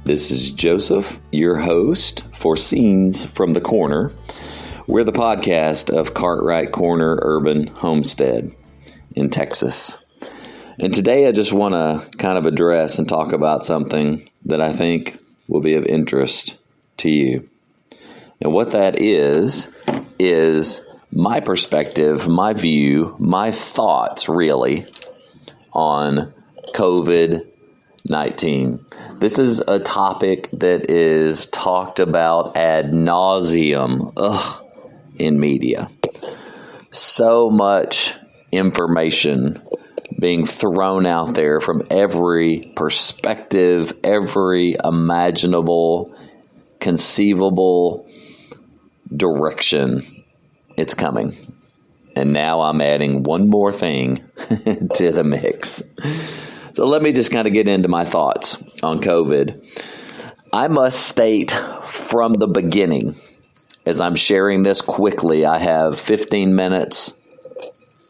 This is Joseph, your host for Scenes from the Corner. We're the podcast of Cartwright Corner Urban Homestead in Texas. And today I just want to kind of address and talk about something that I think will be of interest to you. And what that is my perspective, my view, my thoughts really on COVID-19. This is a topic that is talked about ad nauseum in media. So much information being thrown out there from every perspective, every imaginable, conceivable direction. It's coming. And now I'm adding one more thing to the mix. So let me just kind of get into my thoughts on COVID. I must state from the beginning, as I'm sharing this quickly, I have 15 minutes,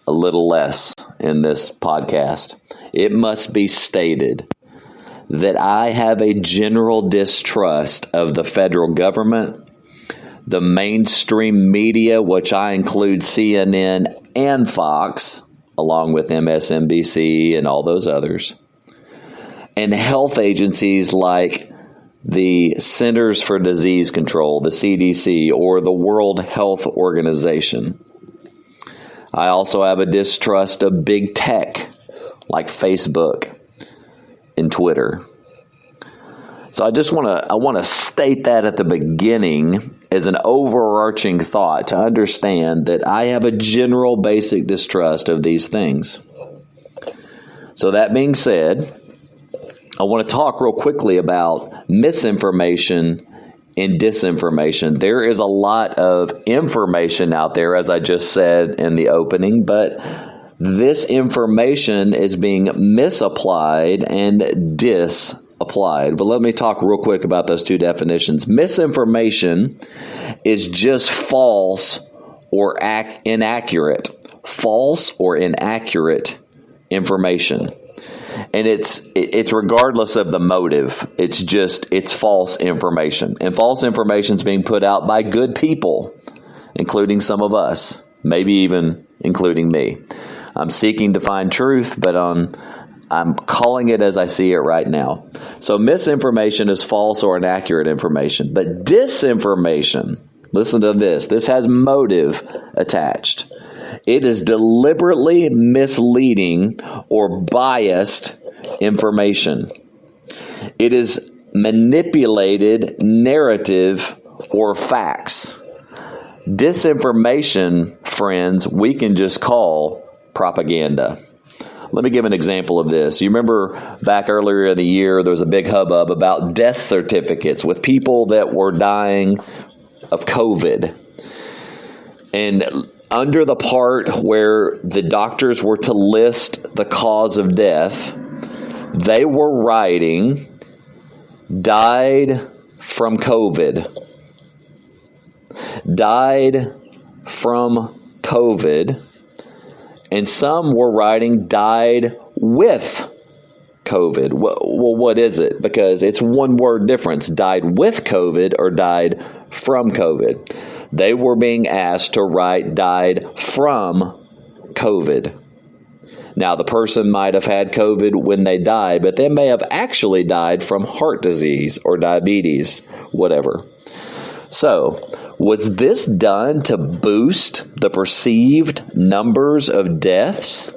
a little less in this podcast. It must be stated that I have a general distrust of the federal government, the mainstream media, which I include CNN and Fox, along with MSNBC and all those others, and health agencies like the Centers for Disease Control, the CDC, or the World Health Organization. I also have a distrust of big tech like Facebook and Twitter. So I want to state that at the beginning as an overarching thought to understand that I have a general basic distrust of these things. So that being said, I want to talk real quickly about misinformation and disinformation. There is a lot of information out there, as I just said in the opening, but this information is being misapplied and disapplied. But let me talk real quick about those two definitions. Misinformation is just false or inaccurate. False or inaccurate information. And it's regardless of the motive. It's false information. And false information is being put out by good people, including some of us, maybe even including me. I'm seeking to find truth, but I'm calling it as I see it right now. So misinformation is false or inaccurate information. But disinformation, listen to this. This has motive attached. It is deliberately misleading or biased information. It is manipulated narrative or facts. Disinformation, friends, we can just call propaganda. Let me give an example of this. You remember back earlier in the year, there was a big hubbub about death certificates with people that were dying of COVID. And under the part where the doctors were to list the cause of death, they were writing, died from COVID. Died from COVID. And some were writing died with COVID. Well, what is it? Because it's one word difference, died with COVID or died from COVID. They were being asked to write died from COVID. Now, the person might have had COVID when they died, but they may have actually died from heart disease or diabetes, whatever. So, was this done to boost the perceived numbers of deaths?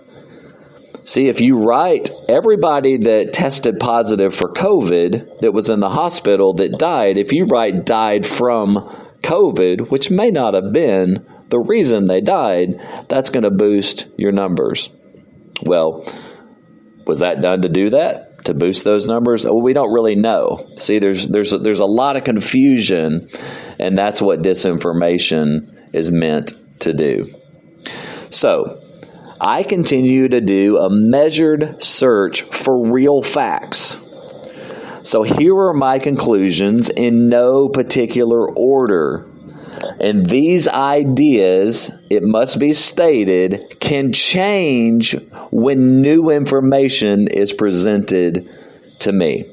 See, if you write everybody that tested positive for COVID that was in the hospital that died, if you write died from COVID, which may not have been the reason they died, that's going to boost your numbers. Well, was that done to do that? To boost those numbers? Well, we don't really know. See, there's a lot of confusion, and that's what disinformation is meant to do. So, I continue to do a measured search for real facts. So here are my conclusions in no particular order. And these ideas, it must be stated, can change when new information is presented to me.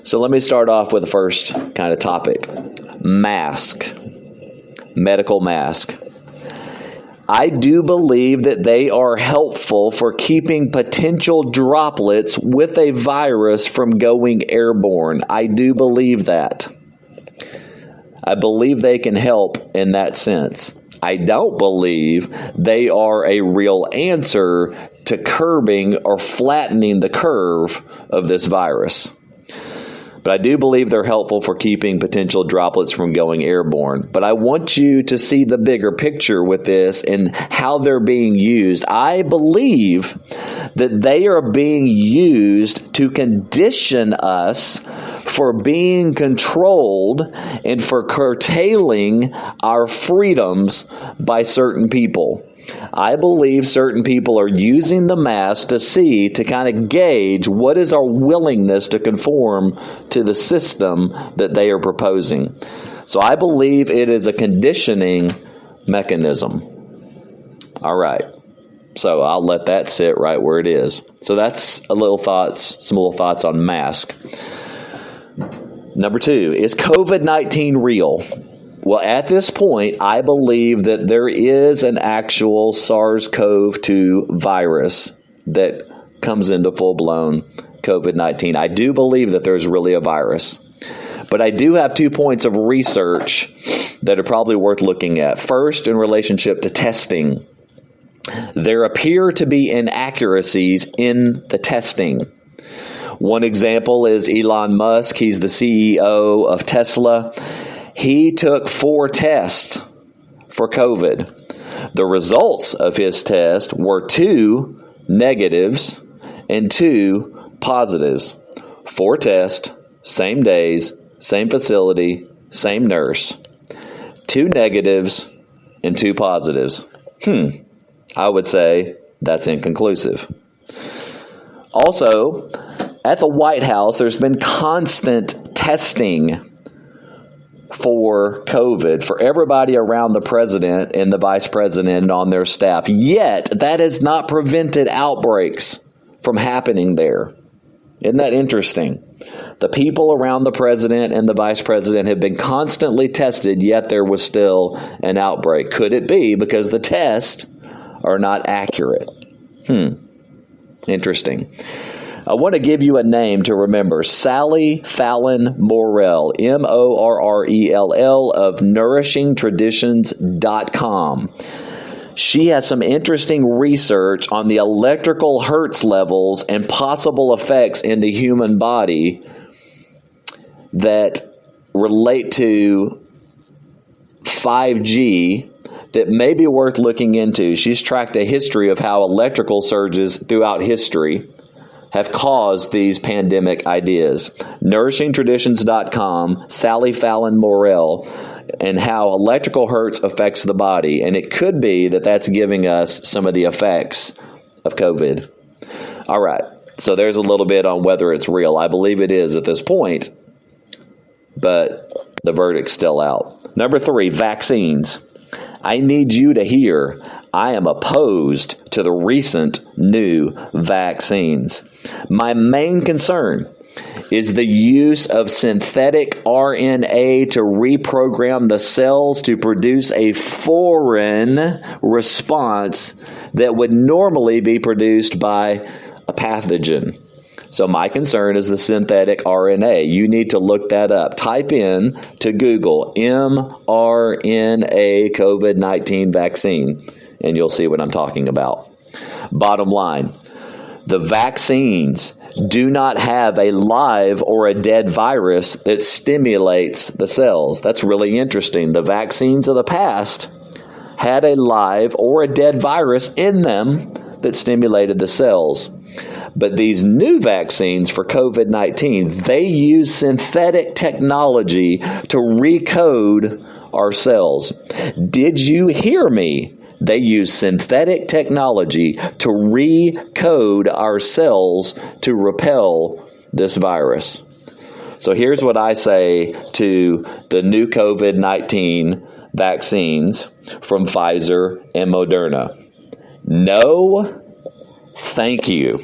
So let me start off with the first kind of topic. Mask. Medical mask. I do believe that they are helpful for keeping potential droplets with a virus from going airborne. I do believe that. I believe they can help in that sense. I don't believe they are a real answer to curbing or flattening the curve of this virus. But I do believe they're helpful for keeping potential droplets from going airborne. But I want you to see the bigger picture with this and how they're being used. I believe that they are being used to condition us for being controlled and for curtailing our freedoms by certain people. I believe certain people are using the mask to kind of gauge what is our willingness to conform to the system that they are proposing. So I believe it is a conditioning mechanism. All right. So I'll let that sit right where it is. So that's some little thoughts on mask. Number 2, is COVID-19 real? Well, at this point, I believe that there is an actual SARS-CoV-2 virus that comes into full-blown COVID-19. I do believe that there's really a virus. But I do have 2 points of research that are probably worth looking at. First, in relationship to testing. There appear to be inaccuracies in the testing. One example is Elon Musk. He's the CEO of Tesla. He took 4 tests for COVID. The results of his test were 2 negatives and 2 positives. 4 tests, same days, same facility, same nurse. 2 negatives and 2 positives. I would say that's inconclusive. Also, at the White House, there's been constant testing for COVID for everybody around the president and the vice president and on their staff. Yet, that has not prevented outbreaks from happening there. Isn't that interesting? The people around the president and the vice president have been constantly tested, yet there was still an outbreak. Could it be because the tests are not accurate? Interesting. I want to give you a name to remember. Sally Fallon Morell, Morrell of nourishingtraditions.com. She has some interesting research on the electrical hertz levels and possible effects in the human body that relate to 5G that may be worth looking into. She's tracked a history of how electrical surges throughout history have caused these pandemic ideas. Nourishingtraditions.com, Sally Fallon Morell, and how electrical hertz affects the body. And it could be that that's giving us some of the effects of COVID. All right, so there's a little bit on whether it's real. I believe it is at this point, but the verdict's still out. Number 3, vaccines. I need you to hear I am opposed to the recent new vaccines. My main concern is the use of synthetic RNA to reprogram the cells to produce a foreign response that would normally be produced by a pathogen. So my concern is the synthetic RNA. You need to look that up. Type in to Google mRNA COVID-19 vaccine, and you'll see what I'm talking about. Bottom line, the vaccines do not have a live or a dead virus that stimulates the cells. That's really interesting. The vaccines of the past had a live or a dead virus in them that stimulated the cells. But these new vaccines for COVID-19, they use synthetic technology to recode our cells. Did you hear me? They use synthetic technology to recode our cells to repel this virus. So here's what I say to the new COVID-19 vaccines from Pfizer and Moderna. No, thank you.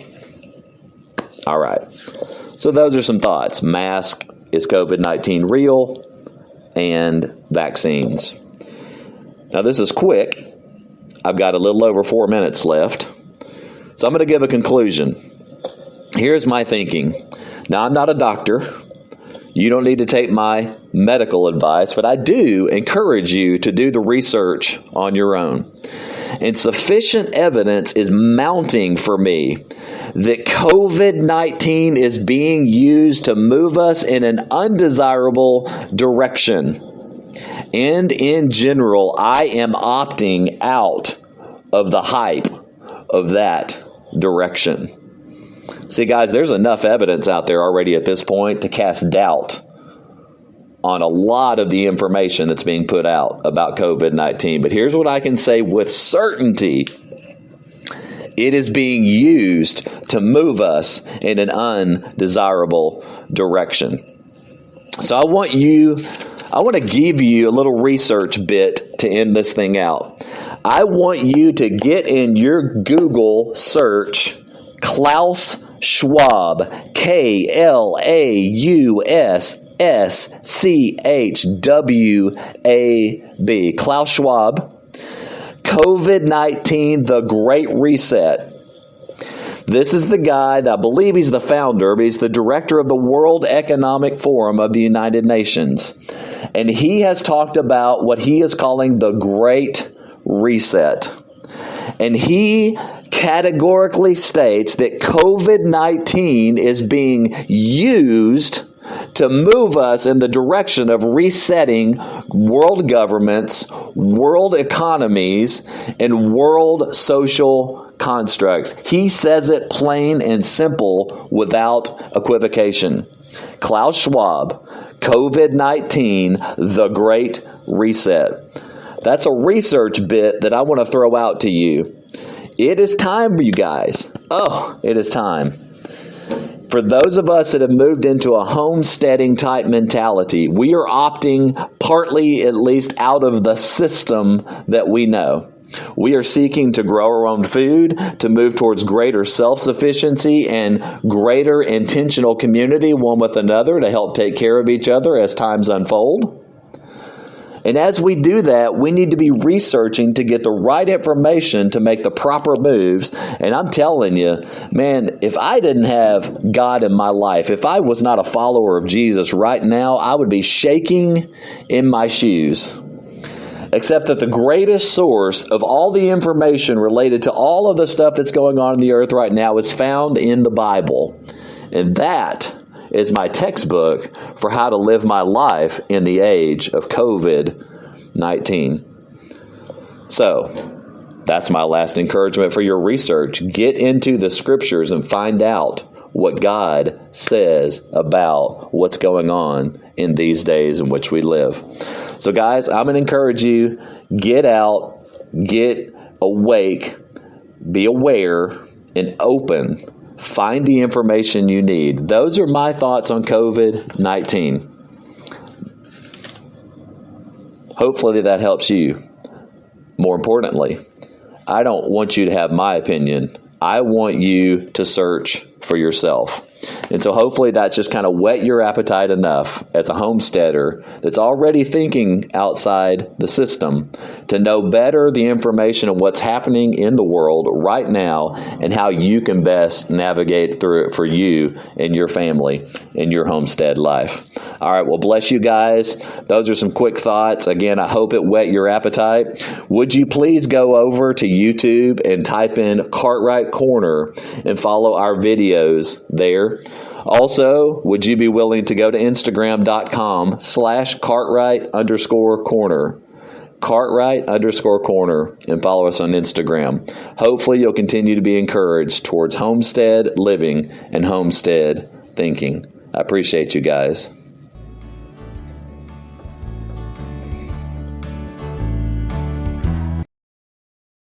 All right. So those are some thoughts. Mask, is COVID-19 real? And vaccines. Now this is quick. I've got a little over 4 minutes left. So I'm going to give a conclusion. Here's my thinking. Now, I'm not a doctor. You don't need to take my medical advice, but I do encourage you to do the research on your own. And sufficient evidence is mounting for me that COVID-19 is being used to move us in an undesirable direction. And in general, I am opting out of the hype of that direction. See, guys, there's enough evidence out there already at this point to cast doubt on a lot of the information that's being put out about COVID-19. But here's what I can say with certainty. It is being used to move us in an undesirable direction. So I want to give you a little research bit to end this thing out. I want you to get in your Google search Klaus Schwab, KLAUSSCHWAB, Klaus Schwab, COVID-19, the Great Reset. This is the guy that I believe he's the founder, but he's the director of the World Economic Forum of the United Nations. And he has talked about what he is calling the Great Reset. And he categorically states that COVID-19 is being used to move us in the direction of resetting world governments, world economies, and world social constructs. He says it plain and simple without equivocation. Klaus Schwab, COVID-19, the Great Reset. That's a research bit that I want to throw out to you. It is time for you guys. Oh, it is time. For those of us that have moved into a homesteading type mentality, we are opting partly at least out of the system that we know. We are seeking to grow our own food, to move towards greater self-sufficiency and greater intentional community one with another to help take care of each other as times unfold. And as we do that, we need to be researching to get the right information to make the proper moves. And I'm telling you, man, if I didn't have God in my life, if I was not a follower of Jesus right now, I would be shaking in my shoes. Except that the greatest source of all the information related to all of the stuff that's going on in the earth right now is found in the Bible. And that is my textbook for how to live my life in the age of COVID-19. So, that's my last encouragement for your research. Get into the scriptures and find out what God says about what's going on in these days in which we live. So guys, I'm going to encourage you, get out, get awake, be aware, and open. Find the information you need. Those are my thoughts on COVID-19. Hopefully that helps you. More importantly, I don't want you to have my opinion. I want you to search for yourself. And so hopefully that's just kind of whet your appetite enough as a homesteader that's already thinking outside the system to know better the information of what's happening in the world right now and how you can best navigate through it for you and your family in your homestead life. All right, well, bless you guys. Those are some quick thoughts. Again, I hope it whet your appetite. Would you please go over to YouTube and type in Cartwright Corner and follow our videos there. Also, would you be willing to go to Instagram.com/Cartwright_corner. Cartwright_corner and follow us on Instagram. Hopefully you'll continue to be encouraged towards homestead living and homestead thinking. I appreciate you guys.